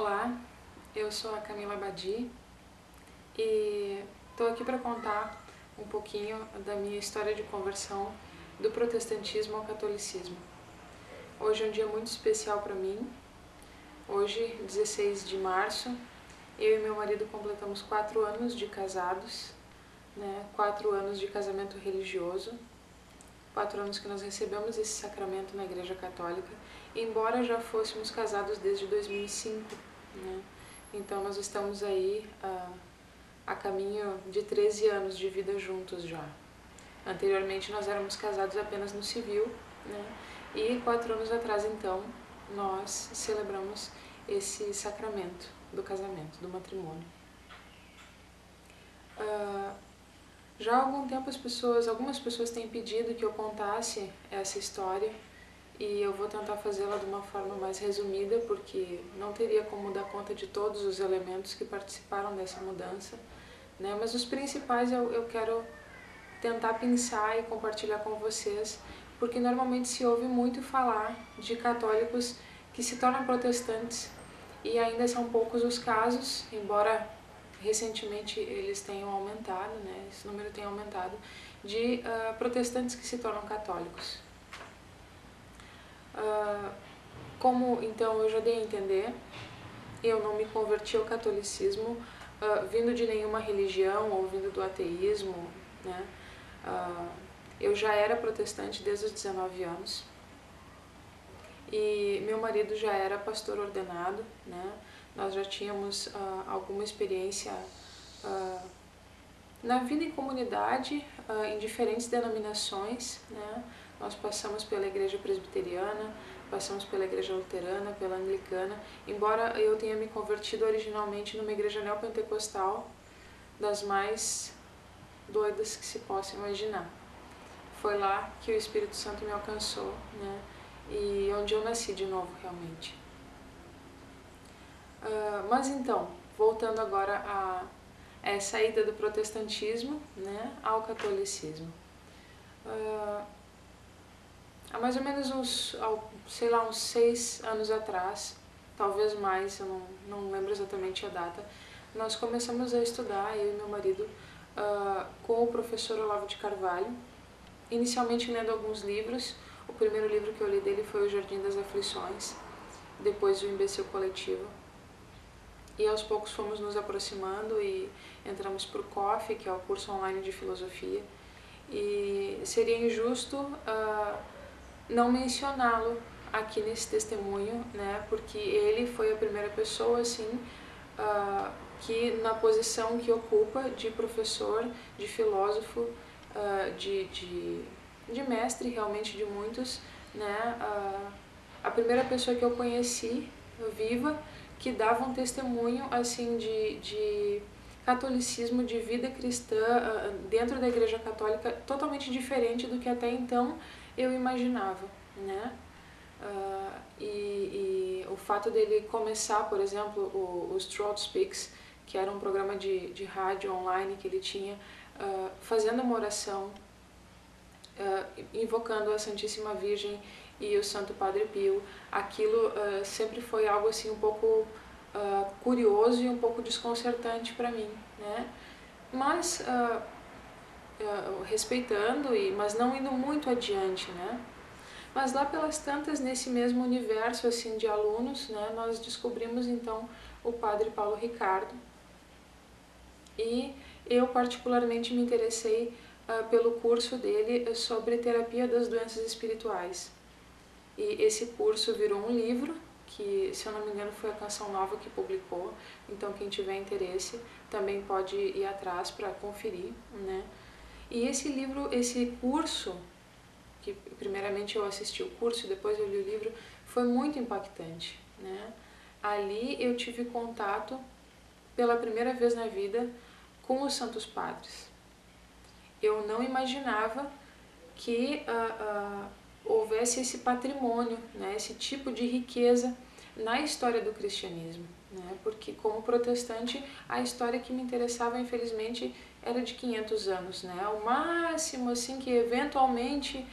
Olá, eu sou a Camila Badi e estou aqui para contar um pouquinho da minha história de conversão do protestantismo ao catolicismo. Hoje é um dia muito especial para mim. Hoje, 16 de março, eu e meu marido completamos 4 anos de casados, 4 anos de casamento religioso, 4 anos que nós recebemos esse sacramento na Igreja Católica, embora já fôssemos casados desde 2005, Então nós estamos aí a caminho de 13 anos de vida juntos já. Anteriormente nós éramos casados apenas no civil, E 4 anos atrás então nós celebramos esse sacramento do casamento, do matrimônio. Já há algum tempo algumas pessoas têm pedido que eu contasse essa história e eu vou tentar fazê-la de uma forma mais resumida, porque não teria como dar conta de todos os elementos que participaram dessa mudança, Mas os principais eu quero tentar pensar e compartilhar com vocês, porque normalmente se ouve muito falar de católicos que se tornam protestantes e ainda são poucos os casos, embora recentemente eles tenham aumentado, esse número tem aumentado, de protestantes que se tornam católicos. Como então eu já dei a entender, eu não me converti ao catolicismo vindo de nenhuma religião ou vindo do ateísmo, Eu já era protestante desde os 19 anos e meu marido já era pastor ordenado, Nós já tínhamos alguma experiência na vida em comunidade, em diferentes denominações, Nós passamos pela igreja presbiteriana, passamos pela igreja luterana, pela anglicana, embora eu tenha me convertido originalmente numa igreja neopentecostal, das mais doidas que se possa imaginar. Foi lá que o Espírito Santo me alcançou, E onde eu nasci de novo realmente. Mas então, voltando agora a essa ida do protestantismo, ao catolicismo. Há mais ou menos uns 6 anos atrás, talvez mais, eu não lembro exatamente a data, nós começamos a estudar, eu e meu marido, com o professor Olavo de Carvalho, inicialmente lendo alguns livros. O primeiro livro que eu li dele foi O Jardim das Aflições, depois O Imbecil Coletivo. E aos poucos fomos nos aproximando e entramos para o COF, que é o curso online de filosofia. E seria injusto não mencioná-lo aqui nesse testemunho, porque ele foi a primeira pessoa, assim, que na posição que ocupa de professor, de filósofo, de mestre realmente de muitos, a primeira pessoa que eu conheci viva que dava um testemunho assim de catolicismo, de vida cristã dentro da Igreja Católica totalmente diferente do que até então eu imaginava, E o fato dele começar, por exemplo, o Stroud Speaks, que era um programa de rádio online que ele tinha, fazendo uma oração, invocando a Santíssima Virgem e o Santo Padre Pio. Aquilo sempre foi algo assim um pouco curioso e um pouco desconcertante para mim, Mas respeitando, mas não indo muito adiante, Mas lá pelas tantas, nesse mesmo universo assim de alunos, nós descobrimos então o Padre Paulo Ricardo. E eu particularmente me interessei pelo curso dele sobre terapia das doenças espirituais. E esse curso virou um livro, que, se eu não me engano, foi a Canção Nova que publicou. Então, quem tiver interesse também pode ir atrás para conferir, E esse livro, esse curso, que primeiramente eu assisti o curso e depois eu li o livro, foi muito impactante, Ali eu tive contato pela primeira vez na vida com os Santos Padres. Eu não imaginava que houvesse esse patrimônio, esse tipo de riqueza na história do cristianismo, Porque como protestante a história que me interessava infelizmente era de 500 anos, O máximo assim que eventualmente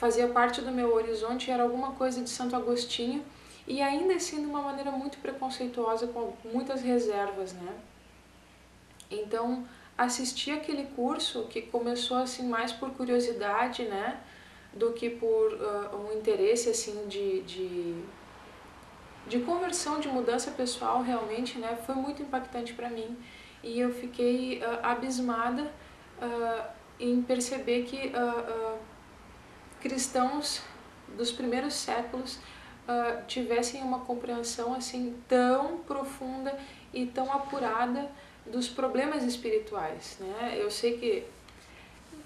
fazia parte do meu horizonte era alguma coisa de Santo Agostinho e ainda assim de uma maneira muito preconceituosa, com muitas reservas, né? Então, assisti aquele curso que começou assim mais por curiosidade, né, do que por um interesse assim de conversão, de mudança pessoal, realmente, né, foi muito impactante para mim, e eu fiquei abismada em perceber que cristãos dos primeiros séculos tivessem uma compreensão assim tão profunda e tão apurada dos problemas espirituais, né? Eu sei que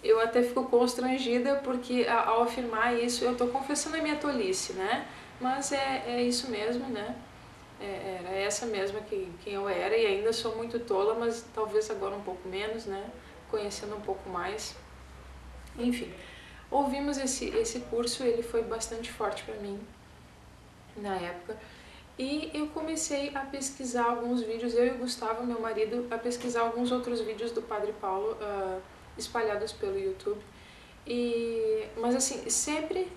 eu até fico constrangida porque ao afirmar isso eu estou confessando a minha tolice, né? Mas é isso mesmo, né? Era essa mesma quem eu era, e ainda sou muito tola, mas talvez agora um pouco menos, né? Conhecendo um pouco mais. Enfim, ouvimos esse curso, ele foi bastante forte para mim na época. E eu comecei a pesquisar alguns vídeos, eu e o Gustavo, meu marido, a pesquisar alguns outros vídeos do Padre Paulo espalhados pelo YouTube. Mas assim, sempre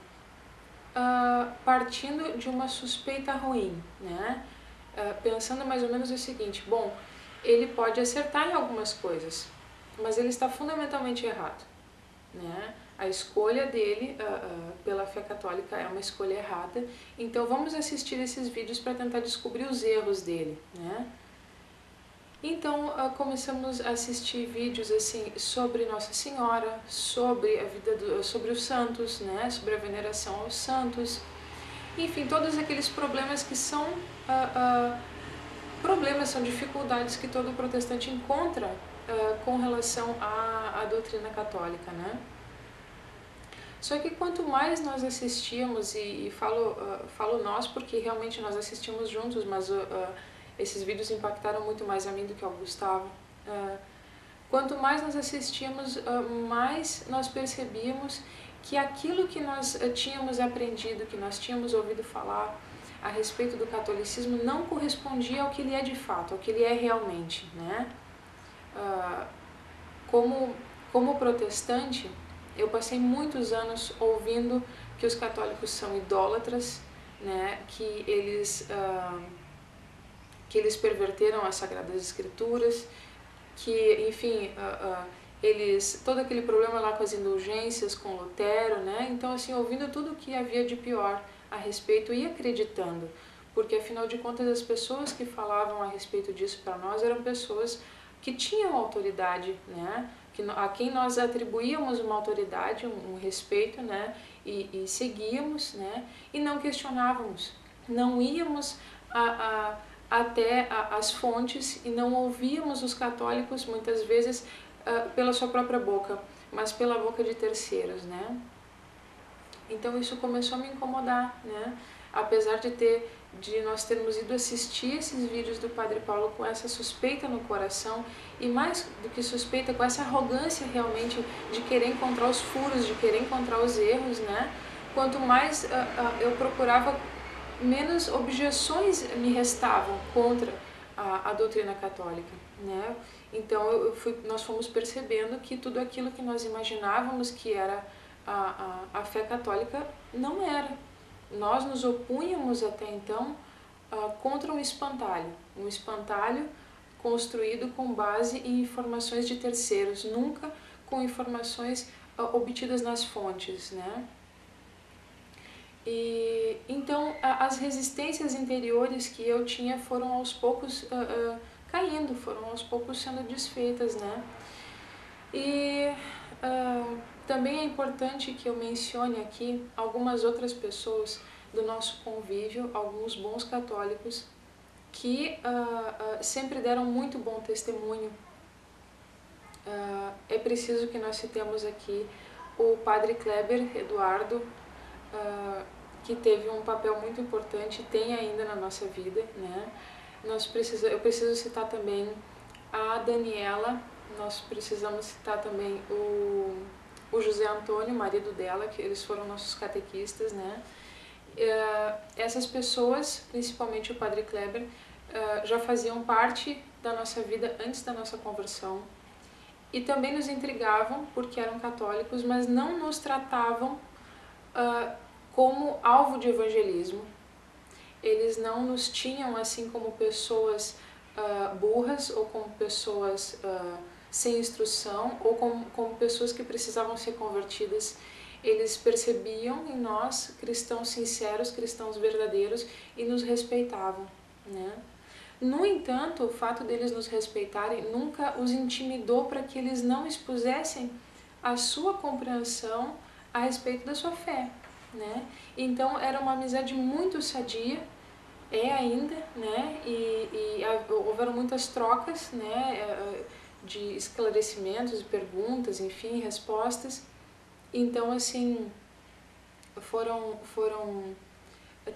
partindo de uma suspeita ruim, né? Pensando mais ou menos o seguinte: bom, ele pode acertar em algumas coisas, mas ele está fundamentalmente errado, né? A escolha dele pela fé católica é uma escolha errada, então vamos assistir esses vídeos para tentar descobrir os erros dele, né? Então começamos a assistir vídeos assim sobre Nossa Senhora, sobre a vida sobre os santos, né? Sobre a veneração aos santos, enfim, todos aqueles problemas que são problemas, são dificuldades que todo protestante encontra com relação à doutrina católica, né? Só que quanto mais nós assistíamos, e falo nós porque realmente nós assistimos juntos, mas esses vídeos impactaram muito mais a mim do que ao Gustavo. Quanto mais nós assistíamos, mais nós percebíamos que aquilo que nós tínhamos aprendido, que nós tínhamos ouvido falar a respeito do catolicismo, não correspondia ao que ele é de fato, ao que ele é realmente, né? Como protestante, eu passei muitos anos ouvindo que os católicos são idólatras, né, que eles perverteram as Sagradas Escrituras, que, enfim, todo aquele problema lá com as indulgências, com Lutero, né, então, assim, ouvindo tudo o que havia de pior a respeito e acreditando, porque, afinal de contas, as pessoas que falavam a respeito disso para nós eram pessoas que tinham autoridade, né, a quem nós atribuíamos uma autoridade, um respeito, né, e seguíamos, né, e não questionávamos, não íamos até as fontes e não ouvíamos os católicos muitas vezes pela sua própria boca, mas pela boca de terceiros, né. Então isso começou a me incomodar, né, apesar de nós termos ido assistir esses vídeos do Padre Paulo com essa suspeita no coração, e mais do que suspeita, com essa arrogância realmente de querer encontrar os furos, de querer encontrar os erros, né? Quanto mais eu procurava, menos objeções me restavam contra a doutrina católica, né? Então nós fomos percebendo que tudo aquilo que nós imaginávamos que era a fé católica não era. Nós nos opunhamos até então contra um espantalho construído com base em informações de terceiros, nunca com informações obtidas nas fontes, né? E então as resistências interiores que eu tinha foram aos poucos caindo, foram aos poucos sendo desfeitas, né? E também é importante que eu mencione aqui algumas outras pessoas do nosso convívio, alguns bons católicos que sempre deram muito bom testemunho. É preciso que nós citemos aqui o Padre Kleber Eduardo, que teve um papel muito importante, tem ainda na nossa vida, né? Eu preciso citar também a Daniela, nós precisamos citar também o José Antônio, marido dela, que eles foram nossos catequistas, né? Essas pessoas, principalmente o Padre Kleber, já faziam parte da nossa vida antes da nossa conversão e também nos intrigavam porque eram católicos, mas não nos tratavam como alvo de evangelismo. eles não nos tinham assim como pessoas burras ou como pessoas sem instrução ou como pessoas que precisavam ser convertidas. Eles percebiam em nós cristãos sinceros, cristãos verdadeiros e nos respeitavam, né? No entanto, o fato deles nos respeitarem nunca os intimidou para que eles não expusessem a sua compreensão a respeito da sua fé, né? Então era uma amizade muito sadia, é ainda, né? E houveram muitas trocas, né? De esclarecimentos, de perguntas, enfim, respostas. Então, assim, foram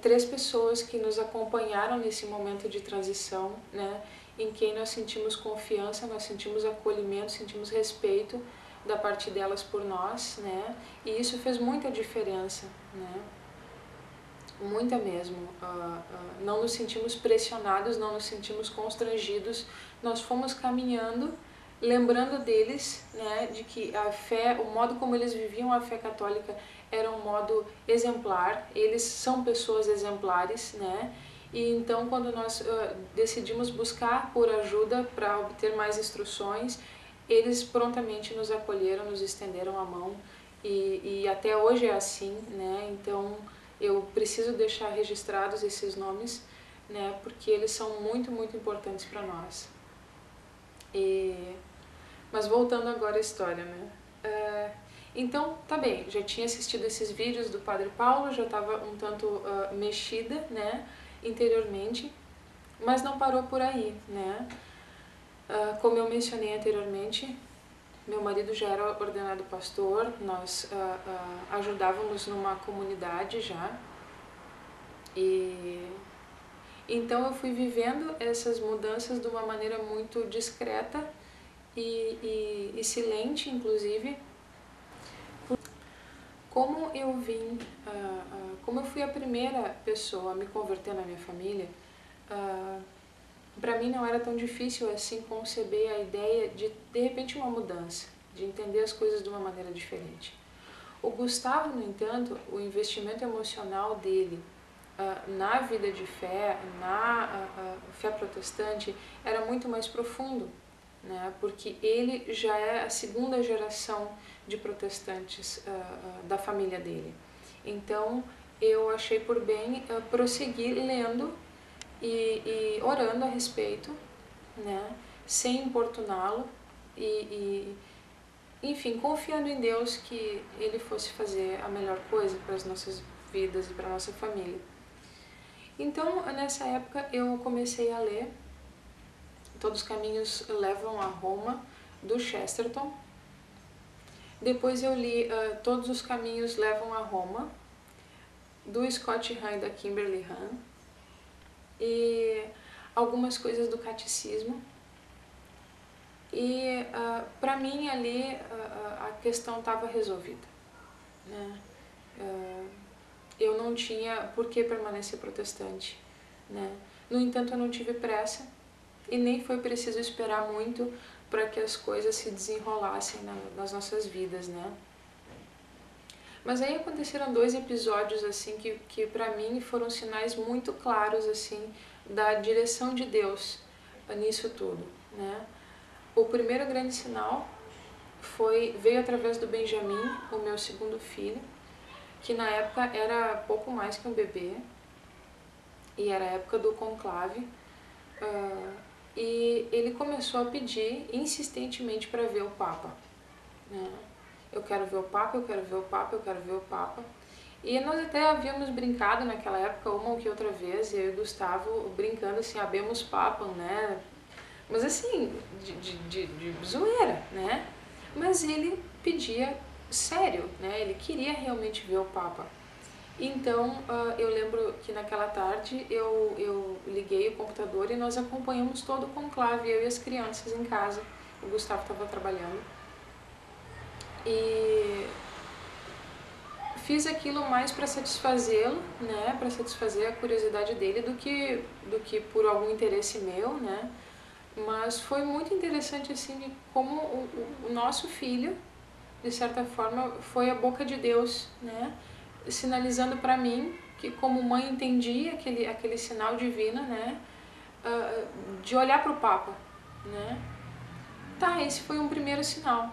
3 pessoas que nos acompanharam nesse momento de transição, né? Em quem nós sentimos confiança, nós sentimos acolhimento, sentimos respeito da parte delas por nós, né? E isso fez muita diferença, né? Muita mesmo. Não nos sentimos pressionados, não nos sentimos constrangidos. Nós fomos caminhando, lembrando deles, né, de que a fé, o modo como eles viviam a fé católica era um modo exemplar. Eles são pessoas exemplares, né? E então, quando nós decidimos buscar por ajuda para obter mais instruções, eles prontamente nos acolheram, nos estenderam a mão e até hoje é assim, né? Então, eu preciso deixar registrados esses nomes, né? Porque eles são muito, muito importantes para nós. Mas voltando agora à história, né? Então, tá bem, já tinha assistido esses vídeos do Padre Paulo, já estava um tanto mexida, né, interiormente, mas não parou por aí, né? Como eu mencionei anteriormente, meu marido já era ordenado pastor, nós ajudávamos numa comunidade já, e então eu fui vivendo essas mudanças de uma maneira muito discreta e silente, inclusive. Como eu vim, como eu fui a primeira pessoa a me converter na minha família, para mim não era tão difícil assim conceber a ideia de repente uma mudança, de entender as coisas de uma maneira diferente. O Gustavo, no entanto, o investimento emocional dele na vida de fé, na fé protestante, era muito mais profundo, né? Porque ele já é a segunda geração de protestantes da família dele. Então, eu achei por bem prosseguir lendo e orando a respeito, né? Sem importuná-lo enfim, confiando em Deus que Ele fosse fazer a melhor coisa para as nossas vidas e para a nossa família. Então, nessa época, eu comecei a ler Todos os Caminhos Levam a Roma, do Chesterton. Depois eu li Todos os Caminhos Levam a Roma, do Scott Hahn e da Kimberly Hahn. E algumas coisas do catecismo. E para mim ali a questão estava resolvida, né? Eu não tinha por que permanecer protestante, né? No entanto, eu não tive pressa e nem foi preciso esperar muito para que as coisas se desenrolassem nas nossas vidas, né? Mas aí aconteceram 2 episódios assim que para mim foram sinais muito claros assim da direção de Deus nisso tudo, né? O primeiro grande sinal veio através do Benjamin, o meu segundo filho, que na época era pouco mais que um bebê, e era a época do conclave, e ele começou a pedir insistentemente para ver o Papa, né? Eu quero ver o Papa, eu quero ver o Papa, eu quero ver o Papa. E nós até havíamos brincado naquela época uma ou que outra vez, eu e o Gustavo brincando assim, abemos Papa, né? Mas assim, de zoeira, né? Mas ele pedia sério, né? Ele queria realmente ver o Papa. Então, eu lembro que naquela tarde eu liguei o computador e nós acompanhamos todo o conclave, eu e as crianças em casa. O Gustavo estava trabalhando. E fiz aquilo mais para satisfazê-lo, né? Para satisfazer a curiosidade dele do que por algum interesse meu, né? Mas foi muito interessante assim de como o nosso filho, de certa forma, foi a boca de Deus, né? Sinalizando para mim que como mãe entendi aquele sinal divino, né, de olhar para o Papa, né. Tá, esse foi um primeiro sinal.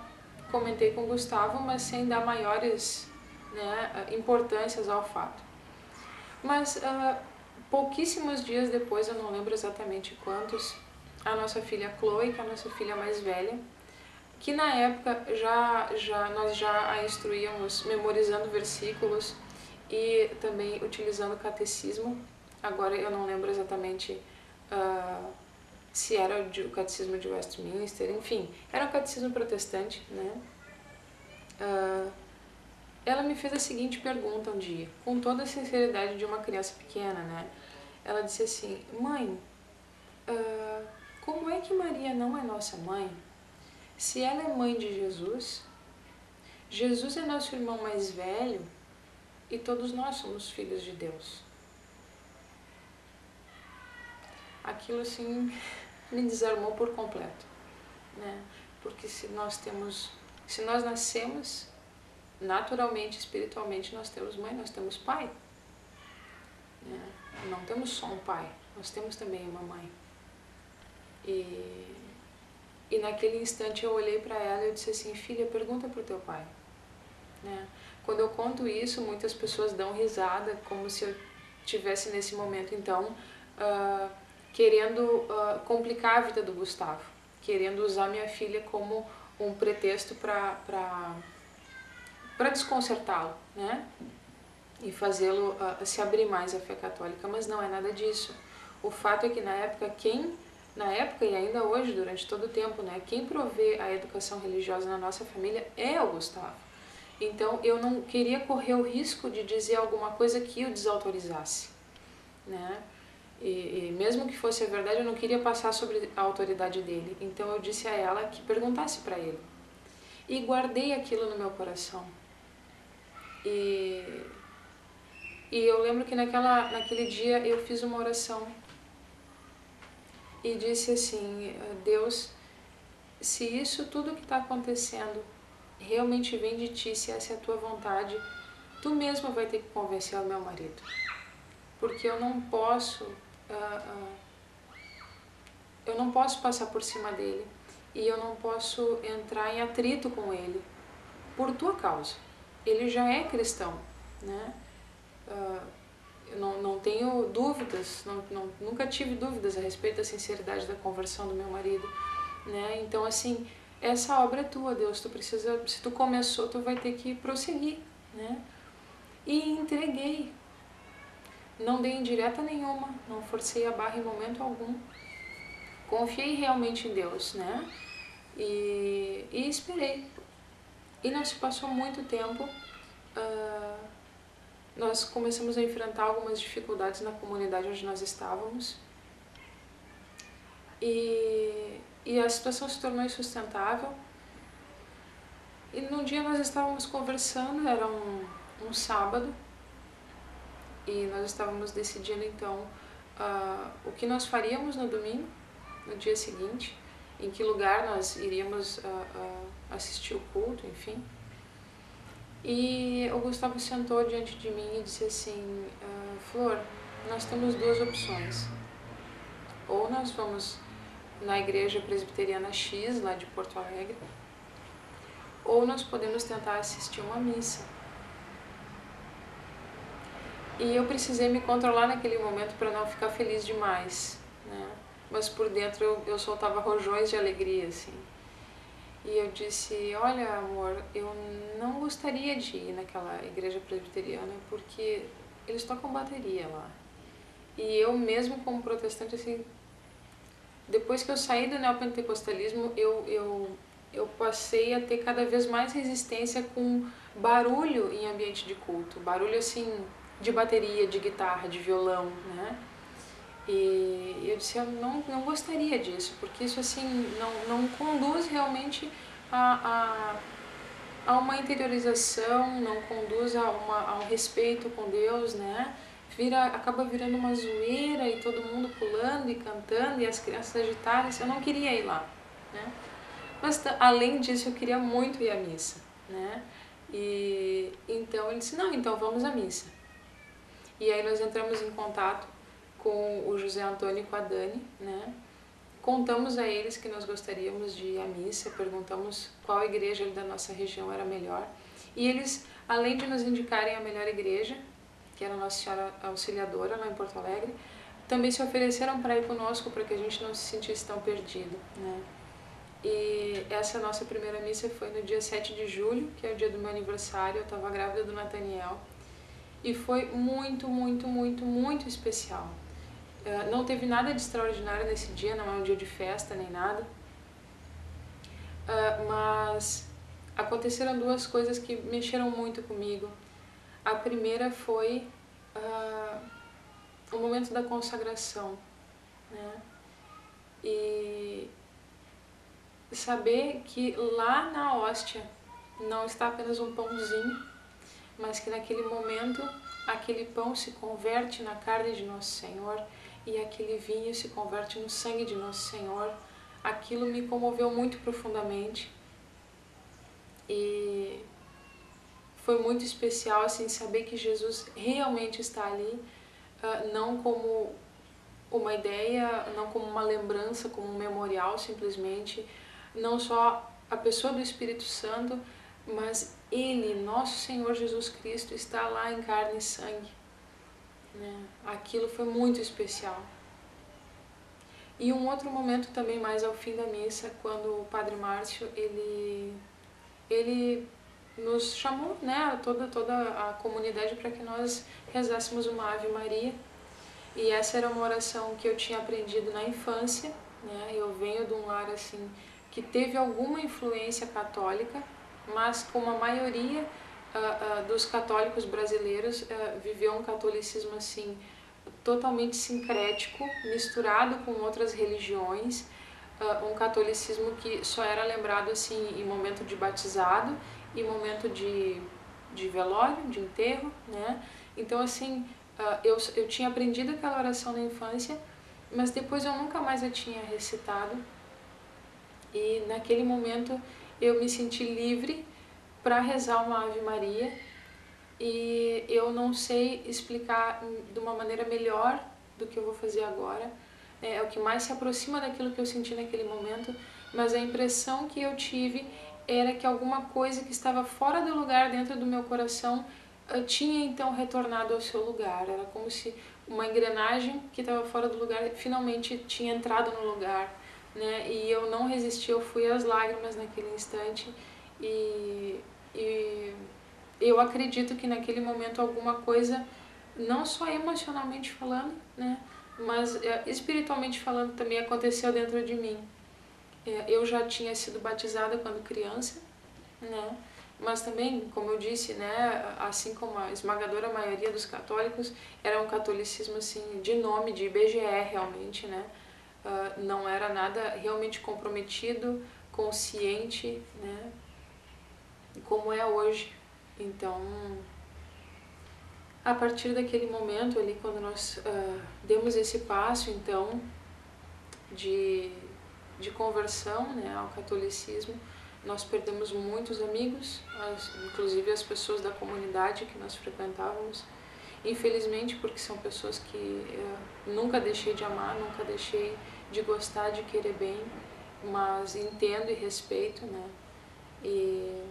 Comentei com o Gustavo, mas sem dar maiores, né, importâncias ao fato. Mas pouquíssimos dias depois, eu não lembro exatamente quantos, a nossa filha Chloe, que é a nossa filha mais velha, que na época nós já a instruíamos memorizando versículos e também utilizando o catecismo. Agora eu não lembro exatamente se era o catecismo de Westminster, enfim, era um catecismo protestante, né? Ela me fez a seguinte pergunta um dia, com toda a sinceridade de uma criança pequena, né? Ela disse assim: mãe, como é que Maria não é nossa mãe? Se ela é mãe de Jesus, Jesus é nosso irmão mais velho e todos nós somos filhos de Deus. Aquilo assim me desarmou por completo, né? Porque se nós nascemos naturalmente, espiritualmente, nós temos mãe, nós temos pai, né? Não temos só um pai, nós temos também uma mãe. E naquele instante eu olhei para ela e eu disse assim: filha, pergunta para o teu pai, né? Quando eu conto isso, muitas pessoas dão risada, como se eu tivesse nesse momento então querendo complicar a vida do Gustavo, querendo usar minha filha como um pretexto para desconcertá-lo, né? E fazê-lo se abrir mais à fé católica, mas não é nada disso. O fato é que na época e ainda hoje, durante todo o tempo, né, quem provê a educação religiosa na nossa família é o Gustavo. Então eu não queria correr o risco de dizer alguma coisa que o desautorizasse, né? E mesmo que fosse a verdade, eu não queria passar sobre a autoridade dele. Então eu disse a ela que perguntasse para ele. E guardei aquilo no meu coração. E eu lembro que naquele dia eu fiz uma oração e disse assim: Deus, se isso tudo que está acontecendo realmente vem de ti, se essa é a tua vontade, tu mesmo vai ter que convencer o meu marido. Porque eu não posso passar por cima dele e eu não posso entrar em atrito com ele por tua causa. Ele já é cristão, né? Eu não tenho dúvidas, nunca tive dúvidas a respeito da sinceridade da conversão do meu marido, né? Então, assim, essa obra é tua, Deus, tu precisa, se tu começou, tu vai ter que prosseguir, né? E entreguei. Não dei indireta nenhuma, não forcei a barra em momento algum. Confiei realmente em Deus, né? E esperei. E não se passou muito tempo, nós começamos a enfrentar algumas dificuldades na comunidade onde nós estávamos. E a situação se tornou insustentável. E num dia nós estávamos conversando, era um sábado, e nós estávamos decidindo então o que nós faríamos no domingo, no dia seguinte, em que lugar nós iríamos assistir o culto, enfim. E o Gustavo sentou diante de mim e disse assim: Flor, nós temos duas opções. Ou nós vamos na igreja presbiteriana X, lá de Porto Alegre, ou nós podemos tentar assistir uma missa. E eu precisei me controlar naquele momento para não ficar feliz demais, né? Mas por dentro eu soltava rojões de alegria, assim. E eu disse: olha, amor, eu não gostaria de ir naquela igreja presbiteriana porque eles tocam bateria lá. E eu mesmo como protestante, assim, depois que eu saí do neopentecostalismo, eu passei a ter cada vez mais resistência com barulho em ambiente de culto. Barulho, assim, de bateria, de guitarra, de violão, né? E eu disse: eu não gostaria disso, porque isso, assim, não conduz realmente a uma interiorização, não conduz a um respeito com Deus, né? Acaba virando uma zoeira e todo mundo pulando e cantando e as crianças agitadas. Eu não queria ir lá, né? Mas além disso eu queria muito ir à missa, né? E então ele disse: não, então vamos à missa. E aí nós entramos em contato com o José Antônio e com a Dani, né? Contamos a eles que nós gostaríamos de ir à missa, perguntamos qual igreja da nossa região era melhor. E eles, além de nos indicarem a melhor igreja, que era a Nossa Senhora Auxiliadora, lá em Porto Alegre, também se ofereceram para ir conosco, para que a gente não se sentisse tão perdido, né? E essa nossa primeira missa foi no dia 7 de julho, que é o dia do meu aniversário. Eu estava grávida do Nathaniel. E foi muito, muito, muito, muito especial. Não teve nada de extraordinário nesse dia, não é um dia de festa nem nada. Mas aconteceram duas coisas que mexeram muito comigo. A primeira foi o momento da consagração, né? E saber que lá na hóstia não está apenas um pãozinho, mas que naquele momento aquele pão se converte na carne de Nosso Senhor e aquele vinho se converte no sangue de Nosso Senhor. Aquilo me comoveu muito profundamente e foi muito especial assim saber que Jesus realmente está ali, não como uma ideia, não como uma lembrança, como um memorial simplesmente, não só a pessoa do Espírito Santo, mas Ele, nosso Senhor Jesus Cristo, está lá em carne e sangue, né? Aquilo foi muito especial. E um outro momento também mais ao fim da missa, quando o Padre Márcio, ele nos chamou, né, toda a comunidade para que nós rezássemos uma Ave Maria. E essa era uma oração que eu tinha aprendido na infância, né? Eu venho de um lar assim que teve alguma influência católica, mas como a maioria dos católicos brasileiros viveu um catolicismo assim totalmente sincrético, misturado com outras religiões, um catolicismo que só era lembrado assim em momento de batizado e momento de velório, de enterro, né? Então assim, eu tinha aprendido aquela oração na infância, mas depois eu nunca mais a tinha recitado. E naquele momento eu me senti livre para rezar uma Ave Maria, e eu não sei explicar de uma maneira melhor do que eu vou fazer agora. É o que mais se aproxima daquilo que eu senti naquele momento, mas a impressão que eu tive era que alguma coisa que estava fora do lugar dentro do meu coração tinha então retornado ao seu lugar. Era como se uma engrenagem que estava fora do lugar finalmente tinha entrado no lugar, né? E eu não resisti, eu fui às lágrimas naquele instante e eu acredito que naquele momento alguma coisa, não só emocionalmente falando, né, mas espiritualmente falando também aconteceu dentro de mim. Eu já tinha sido batizada quando criança, né, mas também, como eu disse, né, assim como a esmagadora maioria dos católicos, era um catolicismo assim de nome, de IBGE realmente, né, não era nada realmente comprometido, consciente, né, como é hoje. Então, a partir daquele momento ali, quando nós demos esse passo, então, de conversão, né, ao catolicismo, nós perdemos muitos amigos, inclusive as pessoas da comunidade que nós frequentávamos, infelizmente, porque são pessoas que nunca deixei de amar, nunca deixei de gostar, de querer bem, mas entendo e respeito, né, e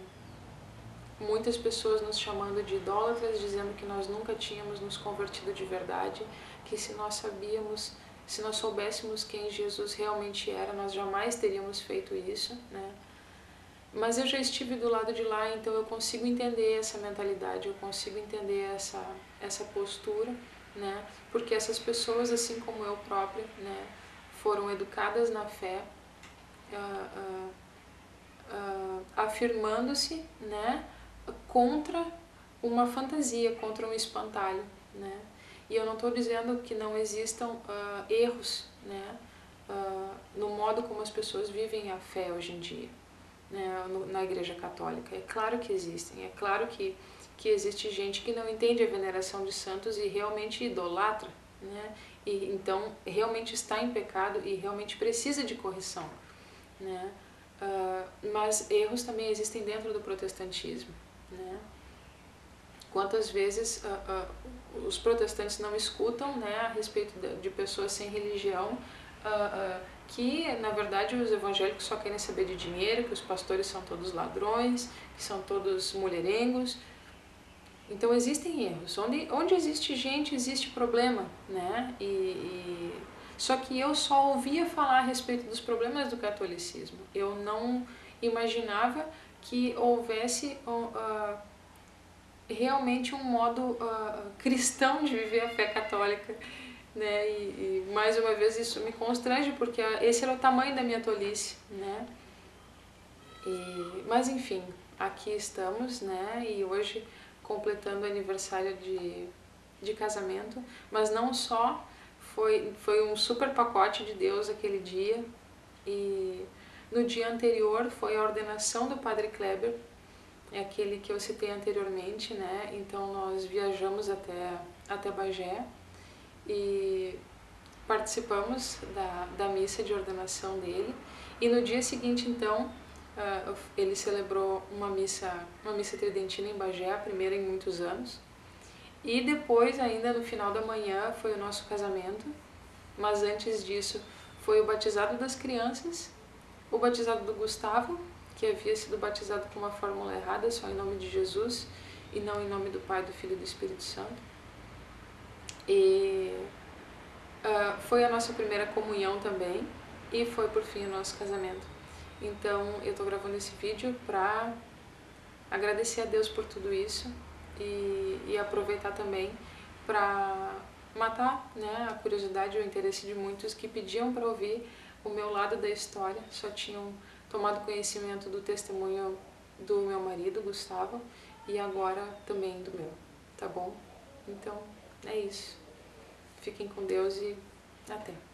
muitas pessoas nos chamando de idólatras, dizendo que nós nunca tínhamos nos convertido de verdade, que se nós soubéssemos quem Jesus realmente era, nós jamais teríamos feito isso, né? Mas eu já estive do lado de lá, então eu consigo entender essa mentalidade, eu consigo entender essa postura, né? Porque essas pessoas, assim como eu própria, né, foram educadas na fé, afirmando-se, né, contra uma fantasia, contra um espantalho, né? E eu não estou dizendo que não existam erros, né, no modo como as pessoas vivem a fé hoje em dia, né, na Igreja Católica. É claro que existem, é claro que existe gente que não entende a veneração de santos e realmente idolatra, né? E então realmente está em pecado e realmente precisa de correção, né? Mas erros também existem dentro do protestantismo, né? Quantas vezes os protestantes não escutam, né, a respeito de pessoas sem religião, que na verdade os evangélicos só querem saber de dinheiro, que os pastores são todos ladrões, que são todos mulherengos. Então existem erros. Onde existe gente, existe problema, né? Só que eu só ouvia falar a respeito dos problemas do catolicismo. Eu não imaginava que houvesse realmente um modo cristão de viver a fé católica, né? E mais uma vez isso me constrange, porque esse era o tamanho da minha tolice, né? Mas enfim, aqui estamos, né? E hoje completando o aniversário de casamento, mas não só, foi um super pacote de Deus aquele dia. E no dia anterior foi a ordenação do Padre Kleber, é aquele que eu citei anteriormente, né? Então nós viajamos até Bagé e participamos da missa de ordenação dele. E no dia seguinte, então, ele celebrou uma missa tridentina em Bagé, a primeira em muitos anos. E depois, ainda no final da manhã, foi o nosso casamento. Mas antes disso, foi o batizado das crianças, o batizado do Gustavo, que havia sido batizado com uma fórmula errada, só em nome de Jesus, e não em nome do Pai, do Filho e do Espírito Santo. E foi a nossa primeira comunhão também, e foi por fim o nosso casamento. Então eu estou gravando esse vídeo para agradecer a Deus por tudo isso e aproveitar também para matar, né, a curiosidade e o interesse de muitos que pediam para ouvir o meu lado da história, só tinham tomado conhecimento do testemunho do meu marido, Gustavo, e agora também do meu, tá bom? Então é isso. Fiquem com Deus e até!